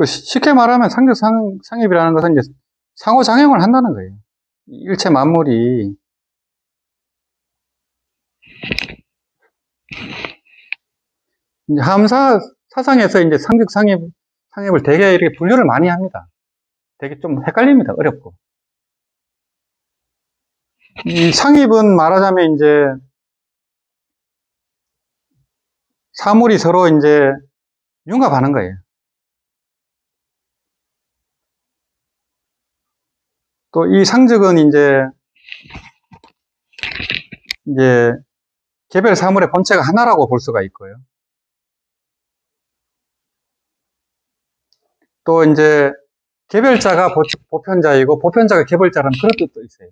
쉽게 말하면 상적상입이라는 것은 이제 상호작용을 한다는 거예요. 일체 만물이 이제 함사 사상에서 이제 상입을 되게 이렇게 분류를 많이 합니다. 되게 좀 헷갈립니다. 어렵고. 이 상입은 말하자면 이제 사물이 서로 이제 융합하는 거예요. 또 이 상적은 이제 개별 사물의 본체가 하나라고 볼 수가 있고요. 또 이제 개별자가 보편자이고 보편자가 개별자라는 그런 뜻도 있어요.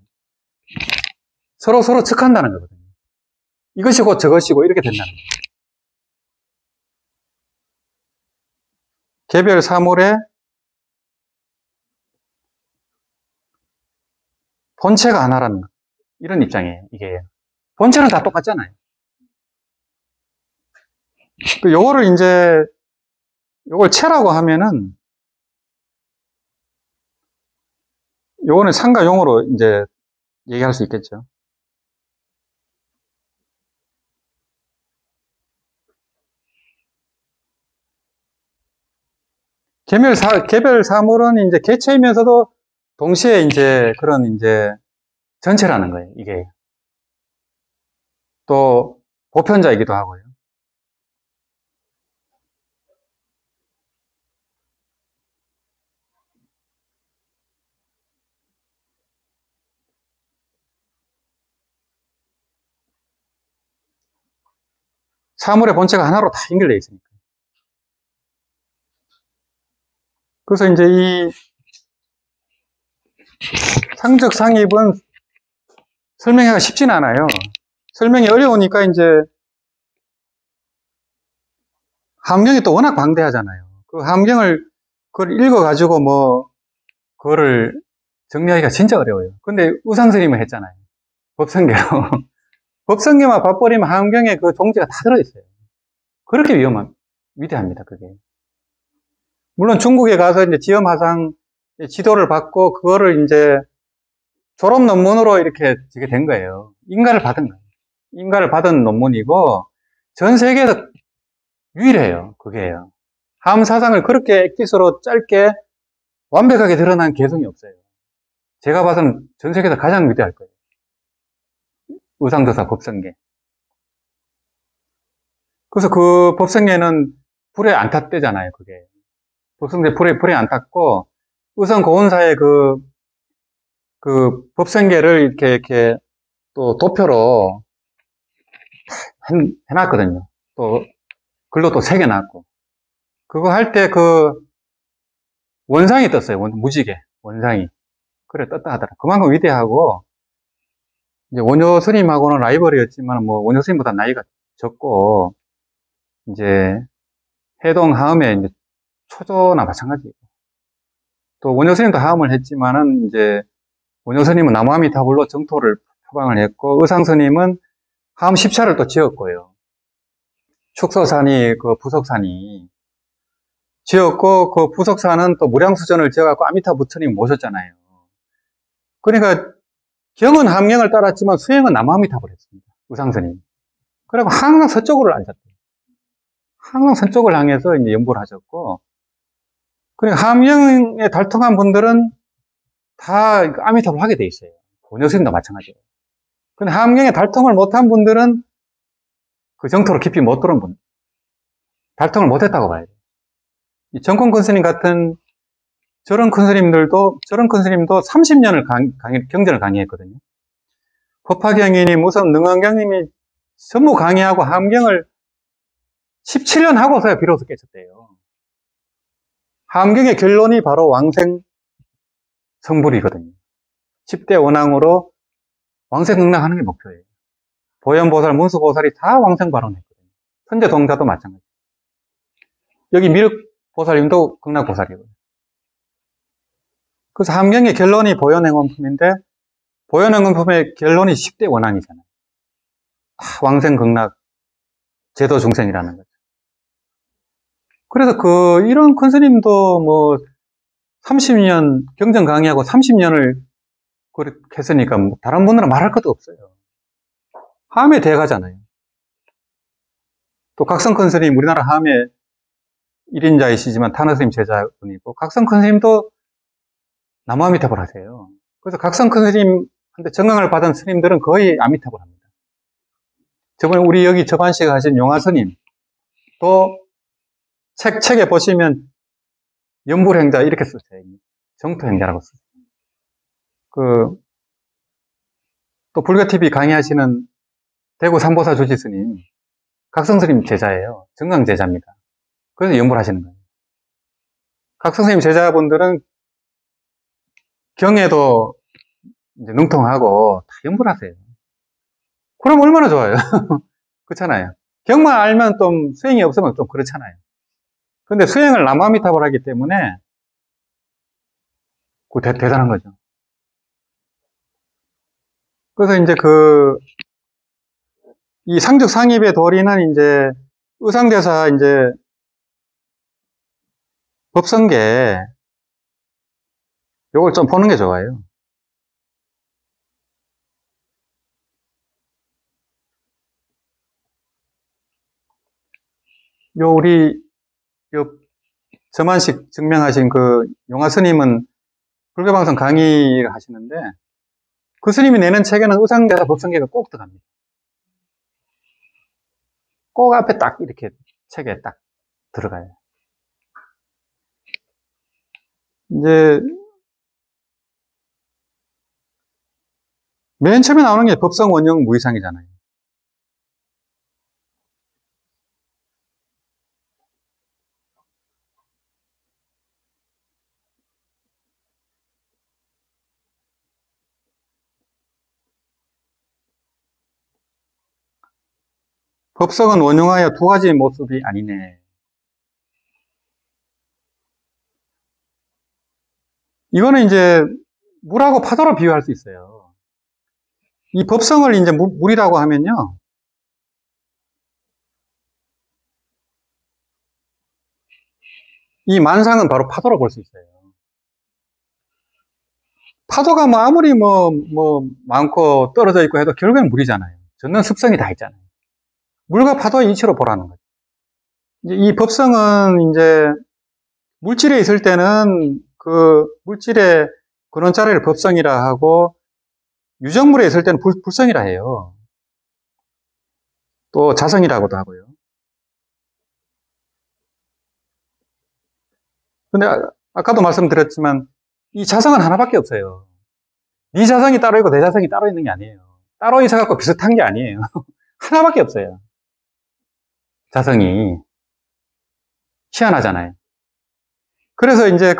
서로 측한다는 거거든요. 이것이 곧 저것이고 이렇게 된다는 거예요. 개별 사물의 본체가 하나라는 거. 이런 입장이에요. 이게 본체는 다 똑같잖아요. 요걸 체라고 하면은 요거는 상과 용어로 이제 얘기할 수 있겠죠. 개별 사물은 이제 개체이면서도 동시에 이제 그런 이제 전체라는 거예요. 이게 또 보편자이기도 하고요. 사물의 본체가 하나로 다 연결되어 있으니까. 그래서 이제 이 상적 상입은 설명하기가 쉽지는 않아요. 설명이 어려우니까 이제 함경이 또 워낙 방대하잖아요. 그 함경을 그걸 읽어가지고 뭐 그거를 정리하기가 진짜 어려워요. 근데 우상스님은 했잖아요. 법성계로. 법성계만 봐버리면 함경에 그 종지가 다 들어있어요. 그렇게 위대합니다, 그게. 물론 중국에 가서 이제 지엄하상 지도를 받고 그거를 이제 졸업 논문으로 이렇게 지게 된 거예요. 인가를 받은 거예요. 인가를 받은 논문이고 전 세계에서 유일해요. 그게요. 함사상을 그렇게 액기스로 짧게 완벽하게 드러난 개성이 없어요. 제가 봐서는 전 세계에서 가장 위대할 거예요. 의상도사 법성계. 그래서 그 법성계는 불에 안 탔대잖아요, 그게. 법성계 불에 안 탔고, 의성 고운사의 그 법성계를 이렇게 또 도표로 해놨거든요. 또 글로 또 새겨놨고. 그거 할 때 그 원상이 떴어요. 무지개 원상이. 그래 떴다 하더라. 그만큼 위대하고 이제 원효 스님하고는 라이벌이었지만 뭐 원효 스님보다 나이가 적고 이제 해동 하음에 이제 초조나 마찬가지고 또 원효 스님도 하음을 했지만은 이제 원효 스님은 나무아미타불로 정토를 표방을 했고 의상 스님은 하음 10차를 또 지었고요. 축서산이 그 부석산이 지었고 그 부석산은 또 무량수전을 지어갖고 아미타 부처님 모셨잖아요. 그러니까 경은 함경을 따랐지만 수행은 남아미탑을 했습니다. 의상스님. 그리고 항상 서쪽으로 앉았대요. 항상 서쪽을 향해서 이제 연보를 하셨고, 그러니까 함경에 달통한 분들은 다 아미탑을 하게 돼 있어요. 원효스님도 마찬가지예요. 근데 함경에 달통을 못한 분들은 그 정토로 깊이 못 들어온 분, 달통을 못했다고 봐야 돼요. 이 정권 큰 스님 같은 저런 큰 스님도 30년을 경전을 강의했거든요. 법화경이님, 우선 능원경님이 전부 강의하고 함경을 17년 하고서야 비로소 깨쳤대요. 함경의 결론이 바로 왕생 성불이거든요. 10대 원앙으로 왕생극락하는 게 목표예요. 보현보살, 문수보살이 다 왕생 발언했거든요. 선제동자도 마찬가지. 여기 미륵보살님도 극락보살이거든요. 그래서 함경의 결론이 보현행원품인데 보현행원품의 결론이 10대 원앙이잖아요. 왕생극락 제도 중생이라는 거죠. 그래서 이런 큰 스님도 뭐 30년 경전 강의하고 30년을 그렇게 했으니까 뭐 다른 분들은 말할 것도 없어요. 함에 대가잖아요. 또 각성 큰 스님, 우리나라 함에 1인자이시지만 타너 스님 제자분이고, 각성 큰 스님도 남아미타불 하세요. 그래서 각성 큰 스님한테 정강을 받은 스님들은 거의 아미타불 합니다. 저번에 우리 여기 저반식 하신 용화 스님, 또 책에 보시면 연불행자 이렇게 쓰세요. 정토행자라고 쓰세요. 또 불교TV 강의하시는 대구 삼보사 조지 스님, 각성 스님 제자예요. 정강 제자입니다. 그래서 연불하시는 거예요. 각성 스님 제자분들은 경에도 이제 능통하고 다 연불하세요. 그럼 얼마나 좋아요. 그렇잖아요. 경만 알면 좀 수행이 없으면 좀 그렇잖아요. 근데 수행을 남아미타불 하기 때문에 대단한 거죠. 그래서 이제 이 상적 상입의 도리는 이제 의상대사 이제 법성계 요걸 좀 보는 게 좋아요. 우리 저만식 증명하신 용화 스님은 불교방송 강의를 하시는데 그 스님이 내는 책에는 의상대사 법성계가 꼭 들어갑니다. 꼭 앞에 딱 이렇게 책에 딱 들어가요. 이제 맨 처음에 나오는 게 법성 원형 무이상이잖아요. 법성은 원용하여 두 가지 모습이 아니네. 이거는 이제 물하고 파도로 비유할 수 있어요. 이 법성을 이제 물이라고 하면요. 이 만상은 바로 파도로 볼 수 있어요. 파도가 뭐 아무리 많고 떨어져 있고 해도 결국엔 물이잖아요. 젖는 습성이 다 있잖아요. 물과 파도의 이치로 보라는 거죠. 이제 이 법성은 이제 물질에 있을 때는 그 물질의 근원자리를 법성이라 하고 유정물에 있을 때는 불성이라 해요. 또 자성이라고도 하고요. 근데 아까도 말씀드렸지만 이 자성은 하나밖에 없어요. 네 자성이 따로 있고 내 자성이 따로 있는 게 아니에요. 따로 있어갖고 비슷한 게 아니에요. 하나밖에 없어요. 자성이. 희한하잖아요. 그래서 이제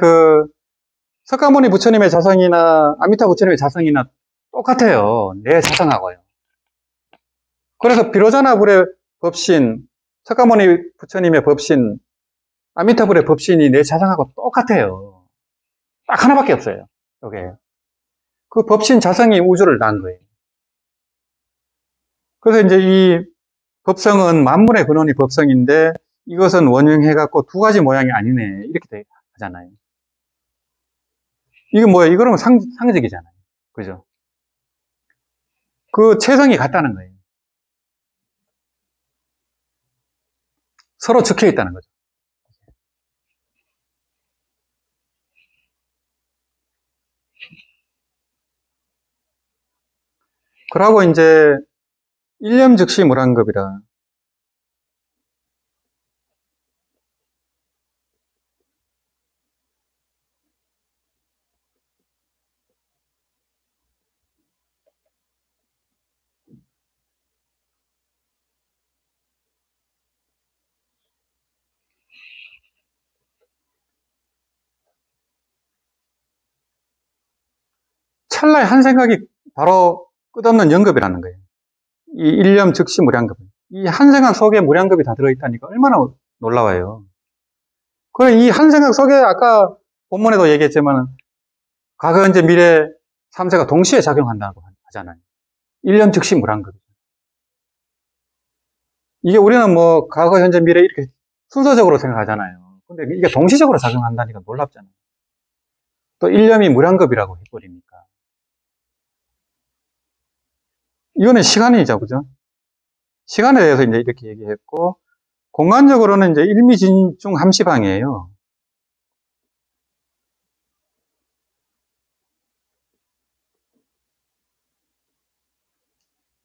석가모니 부처님의 자성이나 아미타 부처님의 자성이나 똑같아요. 내 자성하고요. 그래서 비로자나불의 법신, 석가모니 부처님의 법신, 아미타불의 법신이 내 자성하고 똑같아요. 딱 하나밖에 없어요. 요게. 그 법신 자성이 우주를 낳은 거예요. 그래서 이제 이 법성은 만물의 근원이 법성인데 이것은 원형해갖고 두 가지 모양이 아니네. 이렇게 하잖아요. 이거 뭐예요? 이거는 상적이잖아요. 그죠? 그 체성이 같다는 거예요. 서로 적혀 있다는 거죠. 그러고 이제 일념즉시 무량겁이라. 찰나의 한 생각이 바로 끝없는 영겁이라는 거예요. 이 일념 즉시 무량겁. 이 한 생각 속에 무량겁이 다 들어있다니까 얼마나 놀라워요. 그래, 이 한 생각 속에 아까 본문에도 얘기했지만 과거, 현재, 미래 3세가 동시에 작용한다고 하잖아요. 일념 즉시 무량겁. 이게 우리는 뭐 과거, 현재, 미래 이렇게 순서적으로 생각하잖아요. 근데 이게 동시적으로 작용한다니까 놀랍잖아요. 또 일념이 무량겁이라고 해버리니까. 이거는 시간이죠, 그죠? 시간에 대해서 이제 이렇게 얘기했고, 공간적으로는 이제 일미진중 함시방이에요.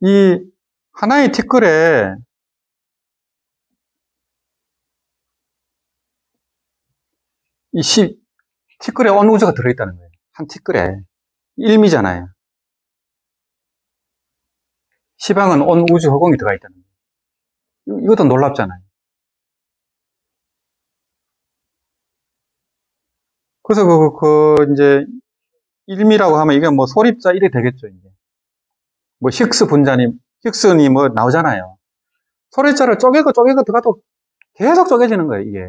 이 하나의 티끌에 티끌에 온 우주가 들어있다는 거예요. 한 티끌에. 1미잖아요. 시방은 온 우주 허공이 들어가 있다는 거예요. 이것도 놀랍잖아요. 그래서 이제 1미라고 하면 이게 뭐 소립자 1이 되겠죠, 이제. 뭐 힉스니 뭐 나오잖아요. 소립자를 쪼개고 들어가도 계속 쪼개지는 거예요, 이게.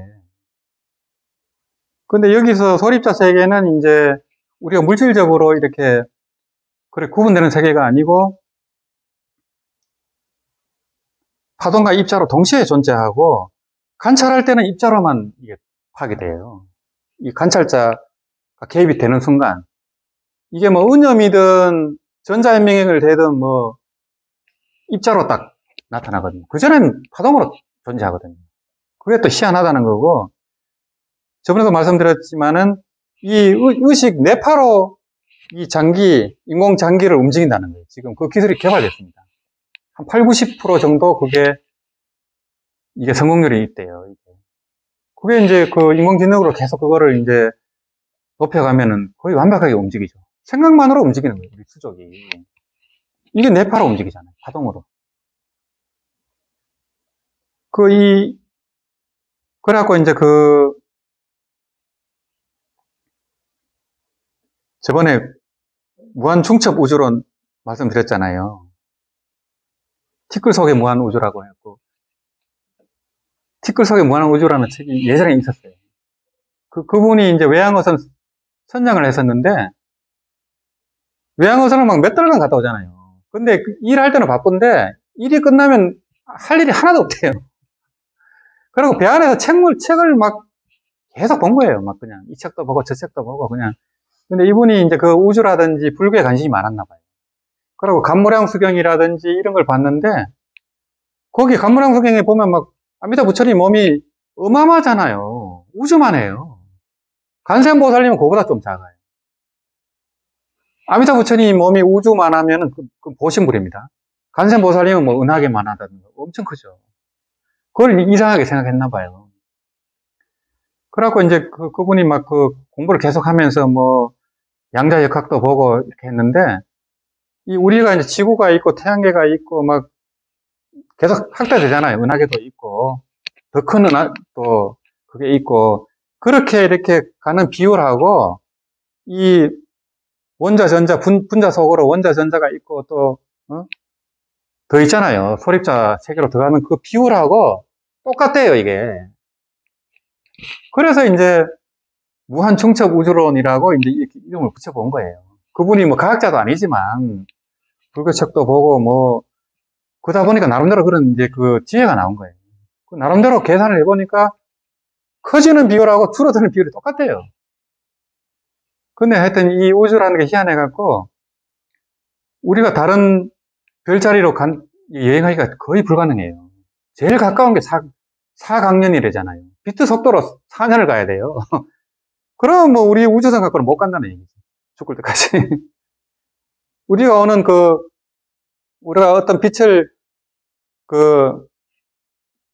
근데 여기서 소립자 세계는 이제 우리가 물질적으로 이렇게 그래 구분되는 세계가 아니고 파동과 입자로 동시에 존재하고 관찰할 때는 입자로만 이게 파괴돼요. 이 관찰자가 개입이 되는 순간 이게 뭐 은염이든 전자현미경을 대든 뭐 입자로 딱 나타나거든요. 그전에는 파동으로 존재하거든요. 그게 또 희한하다는 거고, 저번에도 말씀드렸지만은 이 의식 뇌파로 이 인공 장기를 움직인다는 거예요. 지금 그 기술이 개발됐습니다. 한 8, 90% 정도 이게 성공률이 있대요. 그게 이제 그 인공지능으로 계속 그거를 이제 높여가면은 거의 완벽하게 움직이죠. 생각만으로 움직이는 거예요, 우리 수족이. 이게 뇌파로 움직이잖아요, 파동으로. 그래갖고 이제 저번에 무한중첩 우주론 말씀드렸잖아요. 티끌 속의 무한우주라고 했고, 티끌 속의 무한우주라는 책이 예전에 있었어요. 그분이 이제 외양어선 선장을 했었는데, 외양어선을 막 몇 달간 갔다 오잖아요. 근데 일할 때는 바쁜데, 일이 끝나면 할 일이 하나도 없대요. 그리고 배 안에서 책을 막 계속 본 거예요. 막 그냥 이 책도 보고 저 책도 보고 그냥. 근데 이분이 이제 그 우주라든지 불교에 관심이 많았나 봐요. 그리고 간무량 수경이라든지 이런 걸 봤는데, 거기 간무량 수경에 보면 막 아미타 부처님 몸이 어마어마하잖아요. 우주만 해요. 관세음보살님은 그거보다 좀 작아요. 아미타 부처님 몸이 우주만 하면은 그 보신물입니다. 관세음보살님은 뭐 은하계만 하다든가 엄청 크죠. 그걸 이상하게 생각했나 봐요. 그래갖고 이제 그분이 막 공부를 계속 하면서 뭐 양자역학도 보고 이렇게 했는데, 우리가 이제 지구가 있고 태양계가 있고 막 계속 확대되잖아요. 은하계도 있고 더 큰 또 그게 있고, 그렇게 이렇게 가는 비율하고 이 원자 전자 분자 속으로 원자 전자가 있고 또 더 있잖아요. 소립자 세계로 들어가는 그 비율하고 똑같대요, 이게. 그래서 이제 무한중첩 우주론이라고 이제 이렇게 이름을 붙여본 거예요. 그분이 뭐 과학자도 아니지만 불교책도 보고 뭐 그러다 보니까 나름대로 그런 이제 지혜가 나온 거예요. 나름대로 계산을 해보니까 커지는 비율하고 줄어드는 비율이 똑같아요. 근데 하여튼 이 우주라는 게 희한해갖고 우리가 다른 별자리로 여행하기가 거의 불가능해요. 제일 가까운 게 4강년이래잖아요. 비트 속도로 4년을 가야 돼요. 그럼 뭐 우리 우주선 갖고는 못 간다는 얘기죠. 죽을 때까지. 우리가 우리가 어떤 빛을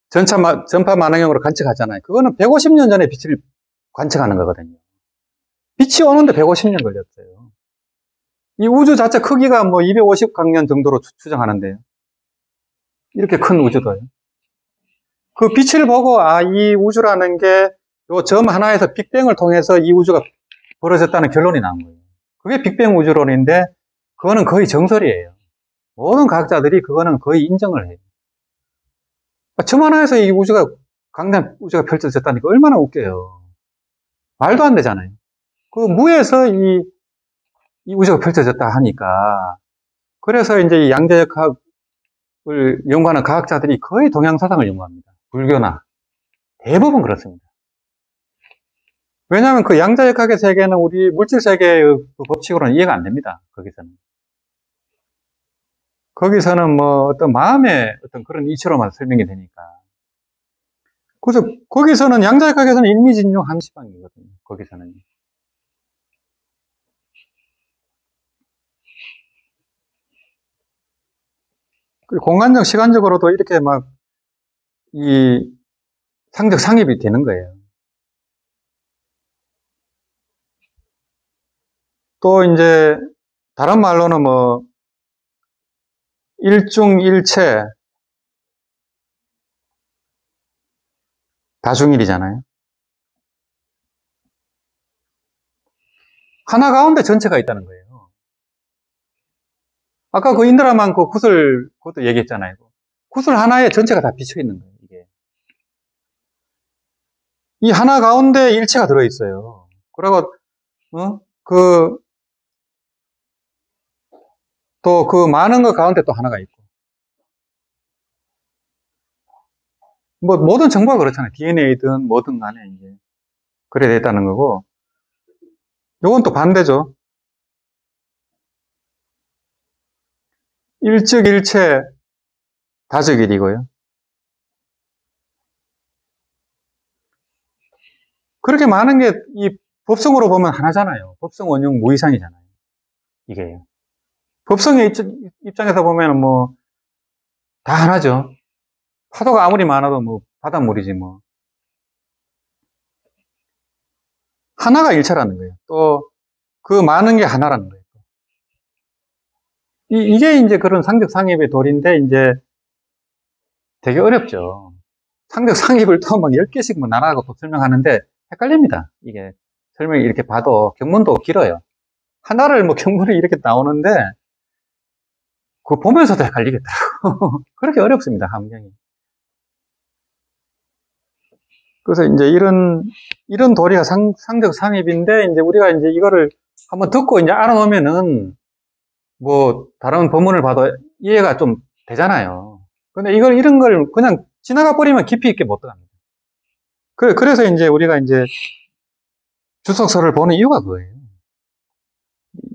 전파 만원경으로 관측하잖아요. 그거는 150년 전에 빛을 관측하는 거거든요. 빛이 오는데 150년 걸렸어요. 이 우주 자체 크기가 뭐 250강년 정도로 추정하는데요. 이렇게 큰 우주도요. 그 빛을 보고 이 우주라는 게 요 점 하나에서 빅뱅을 통해서 이 우주가 벌어졌다는 결론이 나온 거예요. 그게 빅뱅 우주론인데 그거는 거의 정설이에요. 모든 과학자들이 그거는 거의 인정을 해요. 점 하나에서 이 강단 우주가 펼쳐졌다니까 얼마나 웃겨요. 말도 안 되잖아요. 그 무에서 이 우주가 펼쳐졌다 하니까. 그래서 이제 이 양자역학을 연구하는 과학자들이 거의 동양사상을 연구합니다. 불교나. 대부분 그렇습니다. 왜냐하면 그 양자역학의 세계는 우리 물질 세계의 그 법칙으로는 이해가 안 됩니다. 거기서는 뭐 어떤 마음의 어떤 그런 이치로만 설명이 되니까. 그래서 거기서는 양자역학에서는 일미진용 함시방이거든요. 거기서는. 공간적, 시간적으로도 이렇게 막 이 상적 상입이 되는 거예요. 또 이제 다른 말로는 뭐 일중일체 다중일이잖아요. 하나 가운데 전체가 있다는 거예요. 아까 그 인드라만 그 구슬 그것도 얘기했잖아요. 구슬 하나에 전체가 다 비쳐 있는 거예요. 이게 이 하나 가운데 일체가 들어 있어요. 그리고 또 그 많은 것 가운데 또 하나가 있고. 뭐 모든 정보가 그렇잖아요. DNA든 뭐든 간에 이제 그래 됐다는 거고. 요건 또 반대죠. 일즉 일체 다즉일이고요. 그렇게 많은 게 이 법성으로 보면 하나잖아요. 법성 원형 무이상이잖아요. 이게 법성의 입장에서 보면 뭐 다 하나죠. 파도가 아무리 많아도 뭐 바닷물이지 뭐. 하나가 일체라는 거예요. 또 그 많은 게 하나라는 거예요. 이게 이제 그런 상적 상입의 도리인데 이제 되게 어렵죠. 상적 상입을 또 막 10개씩 뭐 나눠서 또 설명하는데 헷갈립니다. 이게 설명이 이렇게 봐도 경문도 길어요. 하나를 뭐 경문이 이렇게 나오는데 그거 보면서도 헷갈리겠더라고. 그렇게 어렵습니다. 함경이. 그래서 이제 이런 도리가 상적 상입인데 이제 우리가 이제 이거를 한번 듣고 이제 알아놓으면은 뭐 다른 본문을 봐도 이해가 좀 되잖아요. 근데 이런 걸 그냥 지나가 버리면 깊이 있게 못 들어갑니다. 그래서 이제 우리가 이제 주석서를 보는 이유가 그거예요.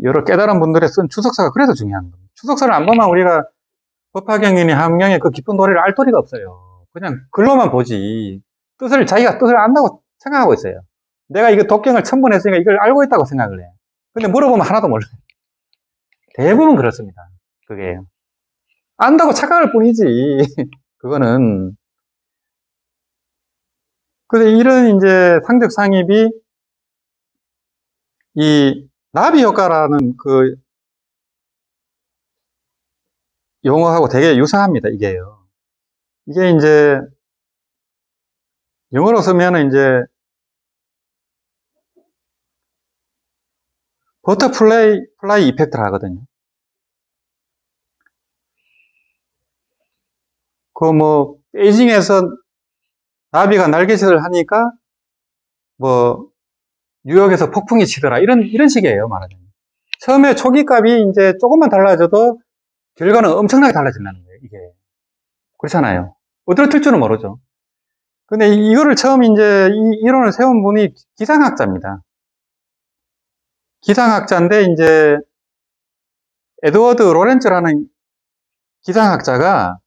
여러 깨달은 분들의 쓴 주석서가 그래서 중요한 겁니다. 주석서를 안 보면 우리가 법화경이니 함경의 그 깊은 도리를 알 도리가 없어요. 그냥 글로만 보지. 자기가 뜻을 안다고 생각하고 있어요. 내가 이거 독경을 첨부했으니까 이걸 알고 있다고 생각을 해. 근데 물어보면 하나도 몰라요. 대부분 그렇습니다. 그게. 안다고 착각할 뿐이지. 그거는. 그래서 이런 이제 상적 상입이 이 나비 효과라는 그 용어하고 되게 유사합니다. 이게요. 이게 이제 영어로 쓰면은 이제 버터플라이 이펙트를 하거든요. 그 뭐 베이징에서 나비가 날개짓을 하니까 뭐 뉴욕에서 폭풍이 치더라 이런 식이에요. 말하자면 처음에 초기 값이 이제 조금만 달라져도 결과는 엄청나게 달라진다는 거예요. 이게 그렇잖아요. 어디로 튈 줄은 모르죠. 근데 이거를 처음 이제 이 이론을 세운 분이 기상학자입니다. 기상학자인데 이제 에드워드 로렌츠라는 기상학자가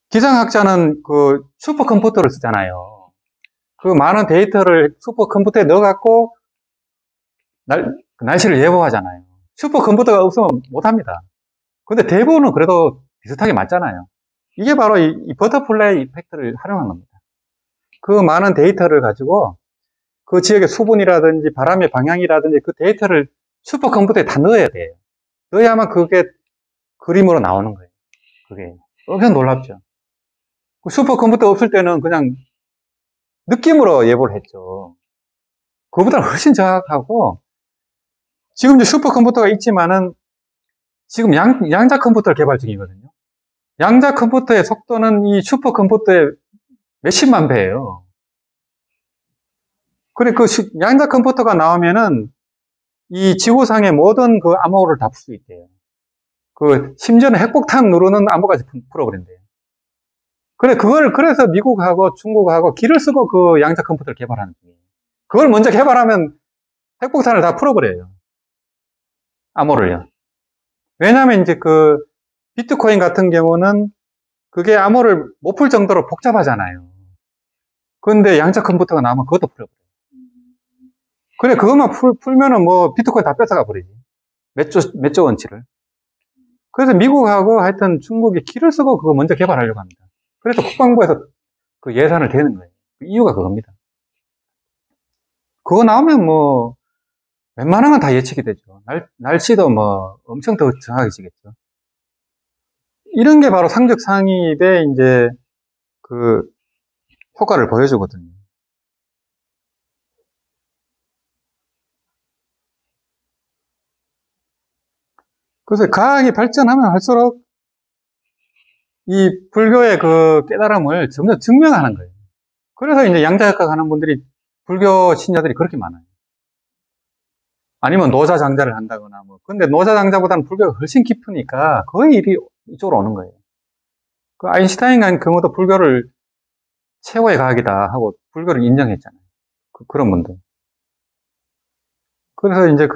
기상학자는 그 슈퍼컴퓨터를 쓰잖아요. 그 많은 데이터를 슈퍼컴퓨터에 넣어갖고 날씨를 예보하잖아요. 슈퍼컴퓨터가 없으면 못합니다. 근데 대부분은 그래도 비슷하게 맞잖아요. 이게 바로 이 버터플라이 이펙트를 활용한 겁니다. 그 많은 데이터를 가지고 그 지역의 수분이라든지 바람의 방향이라든지 그 데이터를 슈퍼컴퓨터에 다 넣어야 돼요. 넣어야만 그게 그림으로 나오는 거예요. 그게 엄청 놀랍죠. 그 슈퍼컴퓨터 없을 때는 그냥 느낌으로 예보를 했죠. 그보다 훨씬 정확하고 지금 이제 슈퍼컴퓨터가 있지만은 지금 양자 컴퓨터 개발 중이거든요. 양자 컴퓨터의 속도는 이 슈퍼컴퓨터의 몇십만 배예요. 그래 그 양자 컴퓨터가 나오면은 이 지구상의 모든 그 암호를 다 풀 수 있대요. 그 심지어는 핵폭탄 누르는 암호까지 풀어버린대요. 그래서 미국하고 중국하고 기를 쓰고 그 양자 컴퓨터를 개발하는 중이에요. 그걸 먼저 개발하면 핵폭탄을 다 풀어버려요. 암호를요. 왜냐하면 이제 그 비트코인 같은 경우는 그게 암호를 못 풀 정도로 복잡하잖아요. 그런데 양자 컴퓨터가 나오면 그것도 풀어버려요. 그래, 그것만 풀면은 뭐 비트코인 다 뺏어가 버리지. 몇 조 원치를. 그래서 미국하고 하여튼 중국이 기를 쓰고 그거 먼저 개발하려고 합니다. 그래서 국방부에서 그 예산을 대는 거예요. 이유가 그겁니다. 그거 나오면 뭐 웬만한 건 다 예측이 되죠. 날씨도 뭐 엄청 더 정확해지겠죠. 이런 게 바로 상적 상입의 이제 그 효과를 보여주거든요. 그래서 과학이 발전하면 할수록 이 불교의 그 깨달음을 점점 증명하는 거예요. 그래서 이제 양자역학 하는 분들이 불교 신자들이 그렇게 많아요. 아니면 노자장자를 한다거나 뭐. 근데 노자장자보다는 불교가 훨씬 깊으니까 거의 일이 이쪽으로 오는 거예요. 그 아인슈타인 같은 경우도 불교를 최고의 과학이다 하고 불교를 인정했잖아요. 그런 분들. 그래서 이제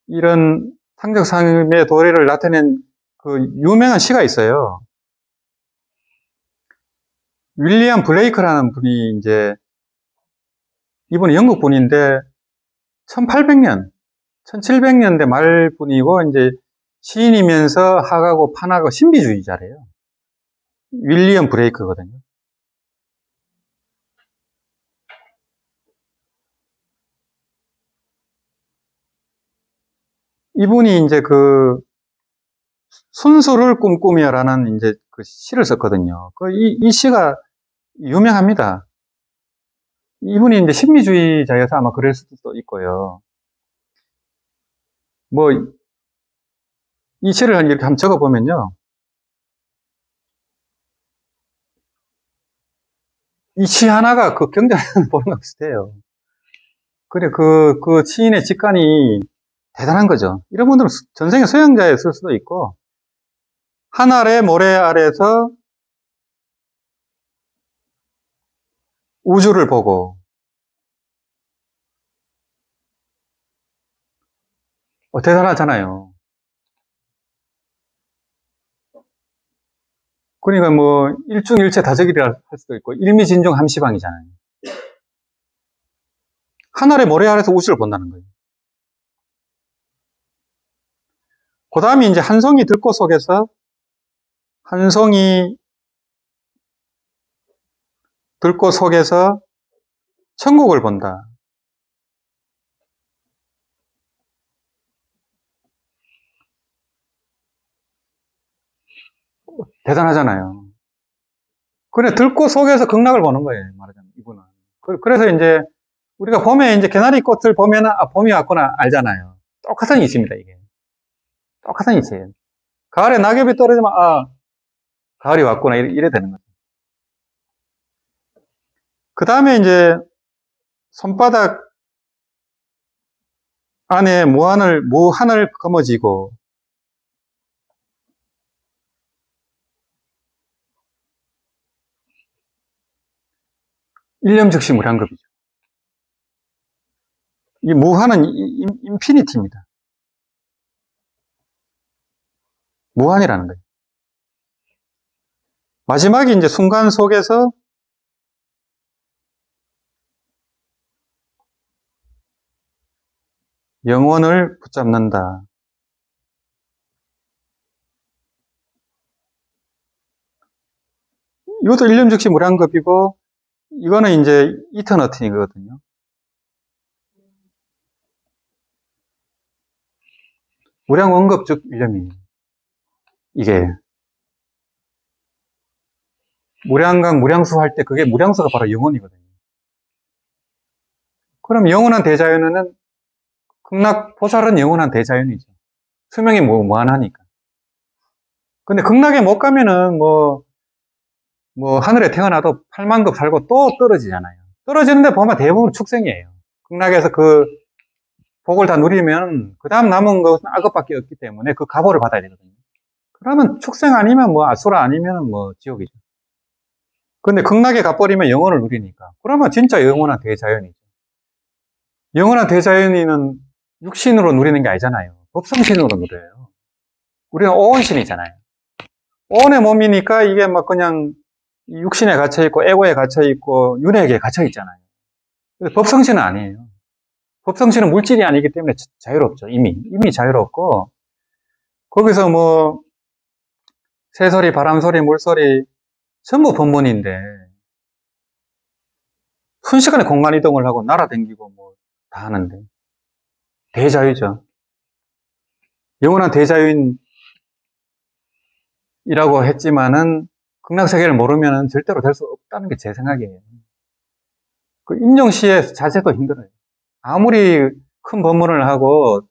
이런 상적상임의 도리를 나타낸 그 유명한 시가 있어요. 윌리엄 블레이크라는 분이 이제 이분은 영국 분인데 1800년, 1700년대 말분이고 이제 시인이면서 학하고 판하고 신비주의자래요. 윌리엄 블레이크거든요. 이분이 이제 그 순수를 꿈꾸며라는 이제 그 시를 썼거든요. 이 시가 유명합니다. 이분이 이제 신비주의자여서 아마 그럴 수도 있고요. 뭐, 이 시를 이렇게 한번 적어보면요. 이 시 하나가 그 경전을 보는 것 비슷해요. 그래, 그 시인의 직관이 대단한 거죠. 이런 분들은 전생에 수영자였을 수도 있고, 한 알의 모래 아래서 우주를 보고, 대단하잖아요. 그러니까 뭐, 일중일체 다적이라 할 수도 있고, 일미진중 함시방이잖아요. 한 알의 모래 아래서 우주를 본다는 거예요. 그 다음에 이제 한 송이 들꽃 속에서 한 송이 들꽃 속에서 천국을 본다. 대단하잖아요. 그래, 들꽃 속에서 극락을 보는 거예요, 말하자면, 이분은. 그래서 이제, 우리가 봄에 이제 개나리 꽃을 보면은, 아, 봄이 왔구나, 알잖아요. 똑같은 이치입니다, 이게. 똑같은 이치예요. 가을에 낙엽이 떨어지면, 아, 가을이 왔구나, 이래 되는 거죠. 그 다음에 이제, 손바닥 안에 무하늘 검어지고, 일념 즉시 무량겁이죠. 이 무한은 인피니티입니다. 무한이라는 거예요. 마지막에 이제 순간 속에서 영혼을 붙잡는다. 이것도 일념 즉시 무량겁이고, 이거는 이제 이터너티거든요. 무량원급 즉 일념이에요. 이게 무량강 무량수 할 때 그게 무량수가 바로 영혼이거든요. 그럼 영원한 대자연은 극락 보살은 영원한 대자연이죠. 수명이 무한하니까. 근데 극락에 못 가면은 뭐 하늘에 태어나도 8만급 살고 또 떨어지잖아요. 떨어지는데 보면 대부분 축생이에요. 극락에서 그 복을 다 누리면 그 다음 남은 것은 악업밖에 없기 때문에 그 가보를 받아야 되거든요. 그러면 축생 아니면 뭐 아수라 아니면 뭐 지옥이죠. 근데 극락에 가버리면 영원을 누리니까. 그러면 진짜 영원한 대자연이죠. 영원한 대자연이는 육신으로 누리는 게 아니잖아요. 법성신으로 누려요. 우리는 오온신이잖아요. 오온의 몸이니까 이게 막 그냥 육신에 갇혀있고, 에고에 갇혀있고, 윤회에 갇혀있잖아요. 법성신은 아니에요. 법성신은 물질이 아니기 때문에 자유롭죠. 이미 자유롭고, 거기서 뭐, 새소리, 바람소리, 물소리, 전부 법문인데, 순식간에 공간 이동을 하고, 날아다니고, 뭐, 다 하는데. 대자유죠. 영원한 대자유인이라고 했지만은, 극락세계를 모르면 절대로 될 수 없다는 게 제 생각이에요. 그 임종시의 자세도 힘들어요. 아무리 큰 법문을 하고,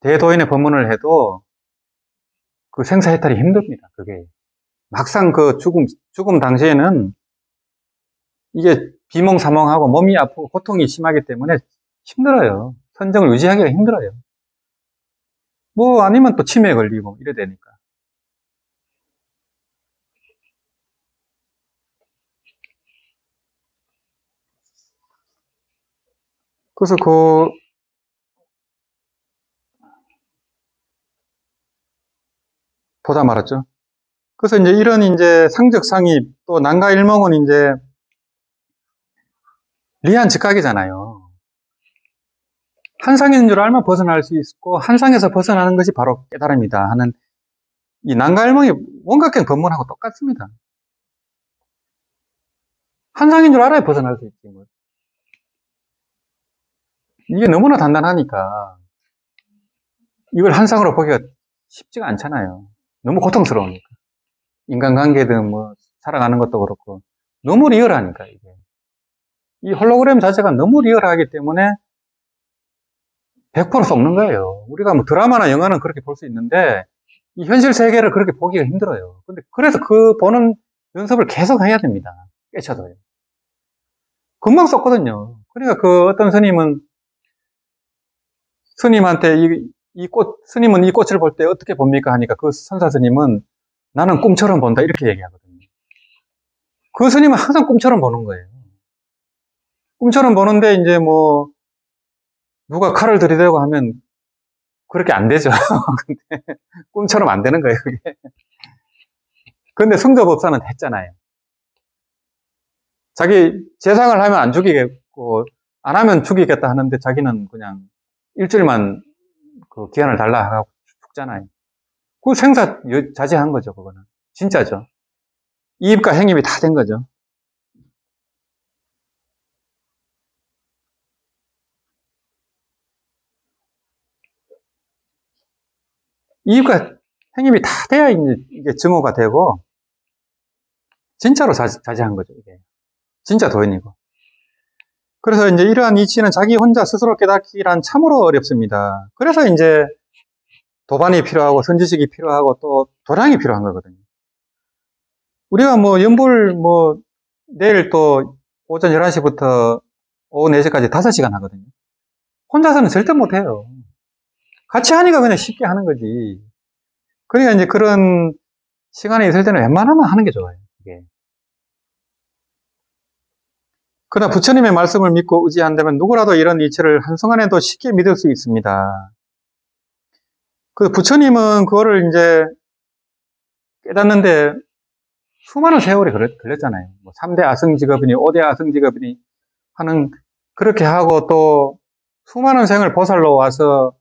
대도인의 법문을 해도, 그 생사해탈이 힘듭니다, 그게. 막상 그 죽음 당시에는, 이게 비몽사몽하고 몸이 아프고 고통이 심하기 때문에 힘들어요. 선정을 유지하기가 힘들어요. 뭐 아니면 또 치매에 걸리고 이래 되니까. 그래서 보다 말았죠. 그래서 이제 이런 이제 상적상입 또 난가일몽은 이제 리한즉각이잖아요. 한 상인 줄 알면 벗어날 수 있고 한 상에서 벗어나는 것이 바로 깨달음이다 하는 이 난가일몽이 원각경 법문하고 똑같습니다. 한 상인 줄 알아야 벗어날 수 있지. 뭐. 이게 너무나 단단하니까 이걸 한 상으로 보기가 쉽지가 않잖아요. 너무 고통스러우니까. 인간관계든 뭐 살아가는 것도 그렇고 너무 리얼하니까 이게. 이 홀로그램 자체가 너무 리얼하기 때문에 100% 속는 거예요. 우리가 뭐 드라마나 영화는 그렇게 볼 수 있는데 이 현실 세계를 그렇게 보기가 힘들어요. 근데 그래서 그 보는 연습을 계속 해야 됩니다. 깨쳐도요. 금방 속거든요. 그러니까 그 어떤 스님한테 스님은 이 꽃을 볼 때 어떻게 봅니까? 하니까 그 선사 스님은 나는 꿈처럼 본다. 이렇게 얘기하거든요. 그 스님은 항상 꿈처럼 보는 거예요. 꿈처럼 보는데 이제 뭐 누가 칼을 들이대고 하면 그렇게 안 되죠. 근데 꿈처럼 안 되는 거예요, 그게. 근데 성저법사는 했잖아요. 자기 재상을 하면 안 죽이겠고 안 하면 죽이겠다 하는데 자기는 그냥 일주일만 그 기한을 달라 하고 죽잖아요. 그 생사 자제한 거죠, 그거는. 진짜죠. 이입과 행입이 다 된 거죠. 이입과 행입이 다 돼야 이게 증오가 되고, 진짜로 자제한 거죠, 이게. 진짜 도인이고. 그래서 이제 이러한 이치는 자기 혼자 스스로 깨닫기란 참으로 어렵습니다. 그래서 이제 도반이 필요하고 선지식이 필요하고 또 도량이 필요한 거거든요. 우리가 뭐 연불 내일 또 오전 11시부터 오후 4시까지 5시간 하거든요. 혼자서는 절대 못해요. 같이 하니까 그냥 쉽게 하는 거지. 그러니까 이제 그런 시간이 있을 때는 웬만하면 하는 게 좋아요. 이게. 그러나 부처님의 말씀을 믿고 의지한다면 누구라도 이런 이치를 한순간에도 쉽게 믿을 수 있습니다. 그 부처님은 그거를 이제 깨닫는데 수많은 세월이 걸렸잖아요. 뭐 3대 아승직업이니 5대 아승직업이니 하는 그렇게 하고 또 수많은 생을 보살로 와서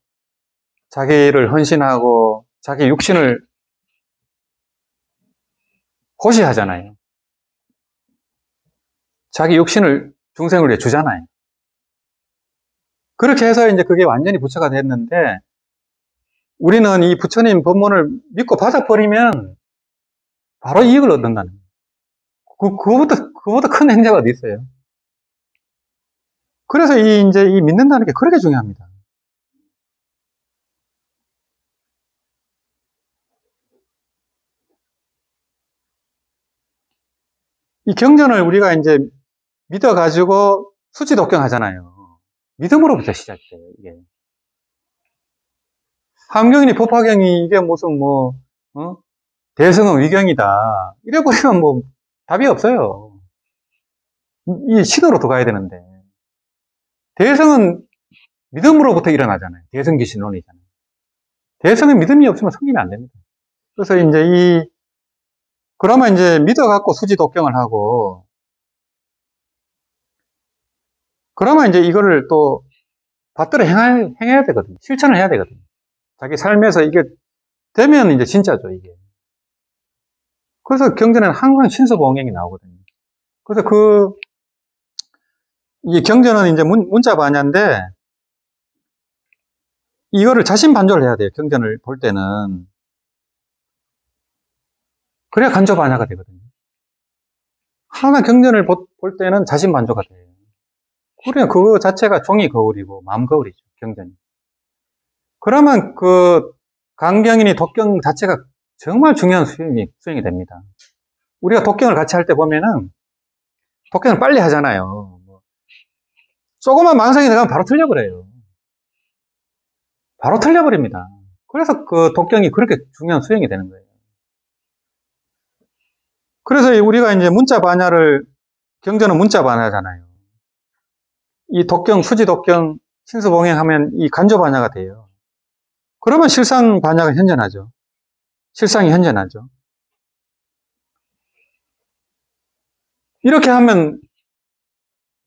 자기를 헌신하고 자기 육신을 고시하잖아요. 자기 육신을 중생을 위해 주잖아요. 그렇게 해서 이제 그게 완전히 부처가 됐는데 우리는 이 부처님 법문을 믿고 받아버리면 바로 이익을 얻는다는 거예요. 그거보다 큰 행자가 어디 있어요? 그래서 이제 믿는다는 게 그렇게 중요합니다. 이 경전을 우리가 이제 믿어가지고 수치독경 하잖아요. 믿음으로부터 시작돼요, 이게. 함경이니 법화경이 이게 무슨 대성은 위경이다. 이래버리면 뭐 답이 없어요. 이 신으로 들어가야 되는데. 대성은 믿음으로부터 일어나잖아요. 대성귀신론이잖아요. 대성은 믿음이 없으면 성리면 안 됩니다. 그래서 이제 그러면 이제 믿어갖고 수지독경을 하고, 그러면 이제 이거를 또 받들어 행해야 되거든요. 실천을 해야 되거든요. 자기 삶에서 이게 되면 이제 진짜죠, 이게. 그래서 경전에는 항상 신서보응행이 나오거든요. 그래서 이 경전은 이제 문자 반야인데, 이거를 자신반조를 해야 돼요, 경전을 볼 때는. 그래야 간조반야가 되거든요. 항상 경전을 볼 때는 자신반조가 돼요. 그래야 그거 자체가 종이 거울이고 마음 거울이죠, 경전이. 그러면 그 강경이니 독경 자체가 정말 중요한 수행이 됩니다. 우리가 독경을 같이 할 때 보면은 독경을 빨리 하잖아요. 조금만 망상이 들어가면 바로 틀려버려요. 바로 틀려버립니다. 그래서 그 독경이 그렇게 중요한 수행이 되는 거예요. 그래서 우리가 이제 문자 반야를, 경전은 문자 반야잖아요. 이 독경, 수지 독경, 신수봉행 하면 이 간조 반야가 돼요. 그러면 실상 반야가 현전하죠. 실상이 현전하죠. 이렇게 하면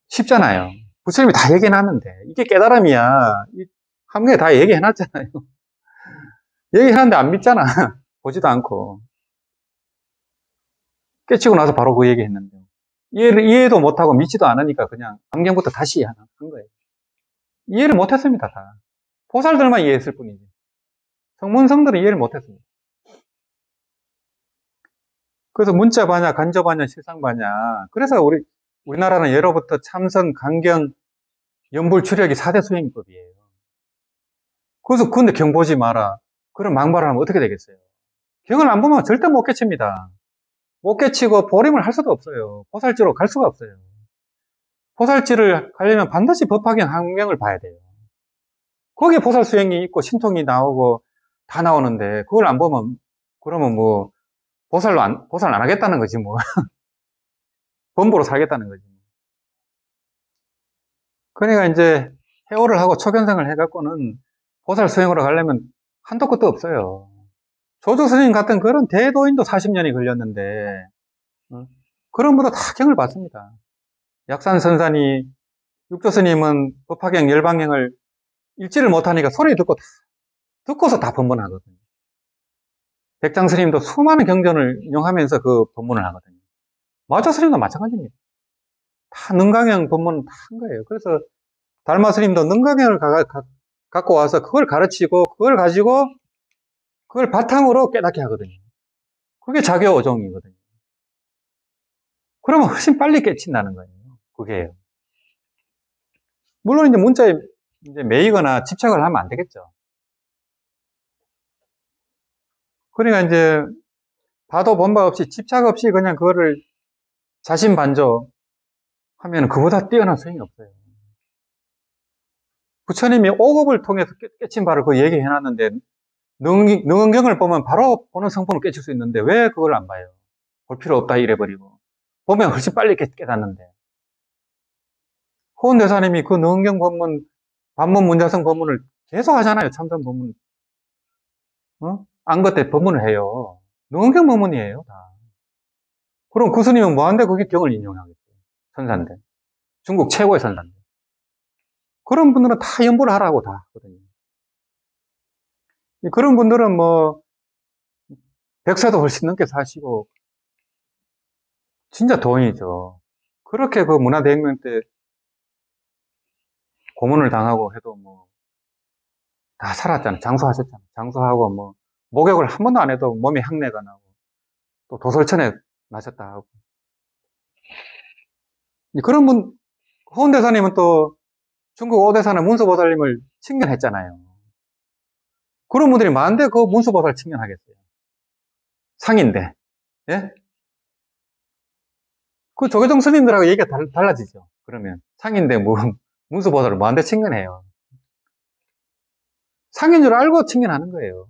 쉽잖아요. 부처님이 다 얘기해놨는데, 이게 깨달음이야. 한국에 다 얘기해놨잖아요. 얘기해놨는데 안 믿잖아. 보지도 않고. 깨치고 나서 바로 그 얘기했는데. 이해도 못하고 믿지도 않으니까 그냥 안경부터 다시 한 거예요. 이해를 못했습니다, 다. 보살들만 이해했을 뿐이지. 성문성들은 이해를 못했습니다. 그래서 문자 반야, 간조 반야, 실상 반야. 그래서 우리나라는 예로부터 참선, 강경, 연불, 추력이 4대 수행법이에요. 그래서 근데 경 보지 마라. 그런 망발을 하면 어떻게 되겠어요? 경을 안 보면 절대 못 깨칩니다. 못 깨치고 보림을 할 수도 없어요. 보살지로 갈 수가 없어요. 보살지를 가려면 반드시 법화경 항명을 봐야 돼요. 거기에 보살 수행이 있고 신통이 나오고 다 나오는데 그걸 안 보면 그러면 뭐 보살 안 하겠다는 거지 뭐. 범보로 살겠다는 거지. 그러니까 이제 해오를 하고 초견성을 해갖고는 보살 수행으로 가려면 한도 끝도 없어요. 조조 스님 같은 그런 대도인도 40년이 걸렸는데 그런 분도 다 경을 봤습니다. 약산 선산이, 육조 스님은 법화경 열방경을 읽지를 못하니까 소리 듣고서 다 법문하거든요. 백장 스님도 수많은 경전을 인용하면서 그 법문을 하거든요. 마조 스님도 마찬가지입니다. 다 능강경 법문 다 한 거예요. 그래서 달마 스님도 능강경을 갖고 와서 그걸 가르치고 그걸 가지고 그걸 바탕으로 깨닫게 하거든요. 그게 자교 어종이거든요. 그러면 훨씬 빨리 깨친다는 거예요. 그게요. 물론 이제 문자에 이제 매이거나 집착을 하면 안 되겠죠. 그러니까 이제 봐도 본바 없이 집착 없이 그냥 그거를 자신반조 하면 그보다 뛰어난 수행이 없어요. 부처님이 오급을 통해서 깨친 바를 그 얘기해 놨는데 능언경을 보면 바로 보는 성품을 깨칠 수 있는데 왜 그걸 안 봐요? 볼 필요 없다 이래버리고 보면 훨씬 빨리 깨닫는데 호은대사님이 그 능언경 법문 반문 문자성 법문을 계속 하잖아요. 참선 법문 안것 때 법문을 해요. 능언경 법문이에요 다. 그럼 그 스님은 뭐한데 그게 경을 인용하겠어요. 선사인데 중국 최고의 선사인데 그런 분들은 다 연보를 하라고 다 하거든요. 그런 분들은 뭐 백세도 훨씬 넘게 사시고 진짜 도인이죠. 그렇게 그 문화대혁명 때 고문을 당하고 해도 뭐 다 살았잖아요. 장수하셨잖아요. 장수하고 뭐 목욕을 한 번도 안 해도 몸에 향내가 나고 또 도설천에 나셨다 하고 그런 분 호은대사님은 또 중국 오대사는 문수보살님을 칭견했잖아요. 그런 분들이 많은데 그 문수보살 칭견하겠어요. 상인데 예? 그 조계종 스님들하고 얘기가 달라지죠. 그러면 상인데 뭐 문수보살을 뭐한테 칭견해요. 상인 줄 알고 칭견하는 거예요.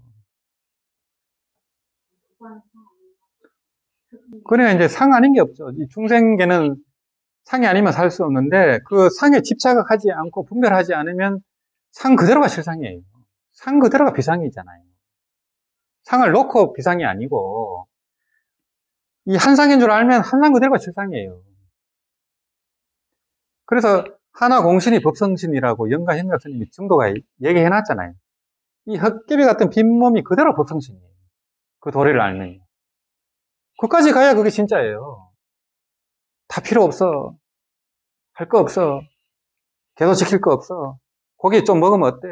그러니까 이제 상 아닌 게 없죠. 이 중생계는 상이 아니면 살 수 없는데 그 상에 집착하지 않고 분별하지 않으면 상 그대로가 실상이에요. 상 그대로가 비상이잖아요. 상을 놓고 비상이 아니고 이 한 상인 줄 알면 한 상 그대로가 실상이에요. 그래서 하나공신이 법성신이라고 영가현각 스님이 증도가 얘기해 놨잖아요. 이 헛개비 같은 빈몸이 그대로 법성신이에요. 그 도리를 알면. 그까지 가야 그게 진짜예요. 다 필요 없어. 할 거 없어. 계속 지킬 거 없어. 고기 좀 먹으면 어때?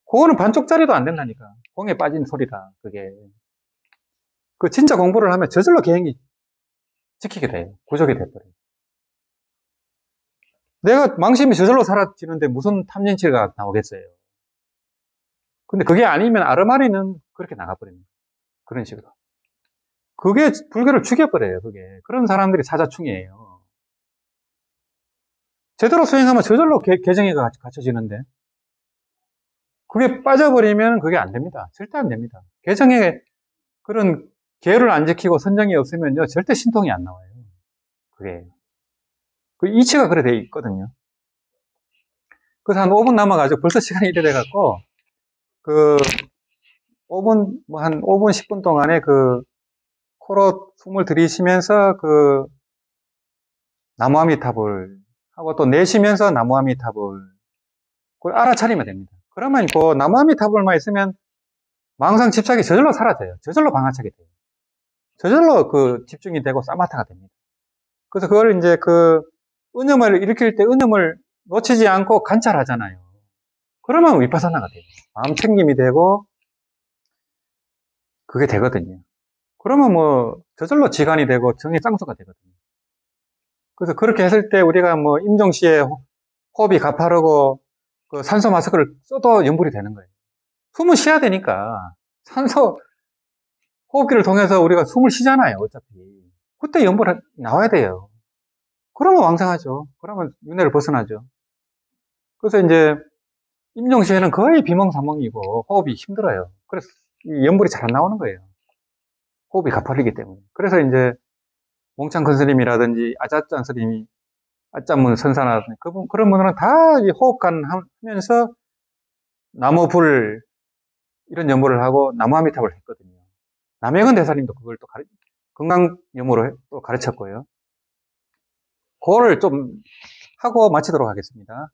그거는 반쪽짜리도 안 된다니까. 공에 빠진 소리다, 그게. 그 진짜 공부를 하면 저절로 계행이 지키게 돼요. 구족이 돼버려요. 내가 망심이 저절로 사라지는데 무슨 탐진치가 나오겠어요. 근데 그게 아니면 아르마리는 그렇게 나가버립니다. 그런 식으로. 그게 불교를 죽여버려요, 그게. 그런 사람들이 사자충이에요. 제대로 수행하면 저절로 개정이가 갖춰지는데, 그게 빠져버리면 그게 안 됩니다. 절대 안 됩니다. 개정에 그런 계율을 안 지키고 선정이 없으면요, 절대 신통이 안 나와요. 그게. 그 이치가 그래 돼 있거든요. 그래서 한 5분 남아가지고 벌써 시간이 이래 돼갖고, 그, 5분, 한 5분, 10분 동안에 코로 숨을 들이쉬면서 나무아미타불 하고 또 내쉬면서 나무아미타불 그걸 알아차리면 됩니다. 그러면 그 나무아미타불만 있으면 망상 집착이 저절로 사라져요. 저절로 방아차게 돼요. 저절로 집중이 되고 사마타가 됩니다. 그래서 그걸 이제 은음을 일으킬 때 은음을 놓치지 않고 관찰하잖아요. 그러면 위파사나가 돼요. 마음 챙김이 되고 그게 되거든요. 그러면 저절로 지간이 되고 정의 쌍수가 되거든요. 그래서 그렇게 했을 때 우리가 임종시에 호흡이 가파르고 산소 마스크를 써도 염불이 되는 거예요. 숨을 쉬어야 되니까 산소 호흡기를 통해서 우리가 숨을 쉬잖아요. 어차피 그때 염불이 나와야 돼요. 그러면 왕성하죠. 그러면 윤회를 벗어나죠. 그래서 이제 임종시에는 거의 비몽사몽이고 호흡이 힘들어요. 그래서 이 염불이 잘 안 나오는 거예요. 호흡이 가파르기 때문에. 그래서 이제 몽창큰 스님이라든지 아자짠 스님이 아짠문 선사라든지 그런 분들은 다 이 호흡관 하면서 나무 불 이런 염불을 하고 나무아미탑을 했거든요. 남해근 대사님도 그걸 또 건강염으로 또 가르쳤고요. 그거를 좀 하고 마치도록 하겠습니다.